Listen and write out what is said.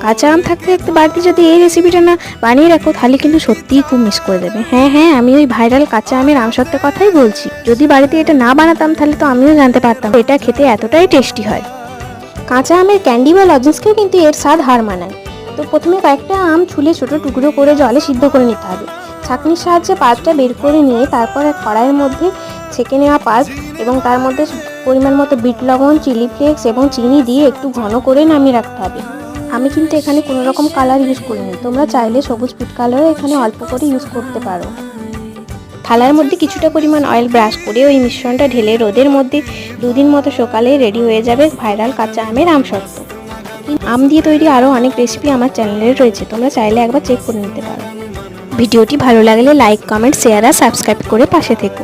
কাঁচা আম থাকতে থাকতে বাড়িতে যদি এই রেসিপিটা না বানিয়ে রাখো তাহলে কিন্তু সত্যিই খুব মিস করে দেবে। হ্যাঁ, আমি ওই ভাইরাল কাঁচা আমের আমসত্ত্বের কথাই বলছি। যদি বাড়িতে এটা না বানাতাম তাহলে তো আমিও জানতে পারতাম এটা খেতে এতটাই টেস্টি হয়। কাঁচা আমের ক্যান্ডি বা লজেন্সকেও কিন্তু এর স্বাদ হার মানায়। তো প্রথমে কয়েকটা আম ছুলে ছোটো টুকরো করে জলে সিদ্ধ করে নিতে হবে। ছাঁকনির সাহায্যে পাল্পটা বের করে নিয়ে তারপর এক কড়াইয়ের মধ্যে ছেঁকে নেওয়া পাল্প এবং তার মধ্যে পরিমাণ মতো বিট লবণ, চিলি ফ্লেক্স এবং চিনি দিয়ে একটু ঘন করে নামিয়ে রাখতে হবে। আমি কিন্তু এখানে কোনো রকম কালার ইউজ করিনি, তোমরা চাইলে সবুজ ফুড কালারও এখানে অল্প করে ইউজ করতে পারো। থালার মধ্যে কিছুটা পরিমাণ অয়েল ব্রাশ করে ওই মিশ্রণটা ঢেলে রোদের মধ্যে 2 দিন মতো সকালে রেডি হয়ে যাবে ভাইরাল কাঁচা আমের আমসত্ত্ব। আম দিয়ে তৈরি আরও অনেক রেসিপি আমার চ্যানেলে রয়েছে, তোমরা চাইলে একবার চেক করে নিতে পারো। ভিডিওটি ভালো লাগলে লাইক, কমেন্ট, শেয়ার আর সাবস্ক্রাইব করে পাশে থেকো।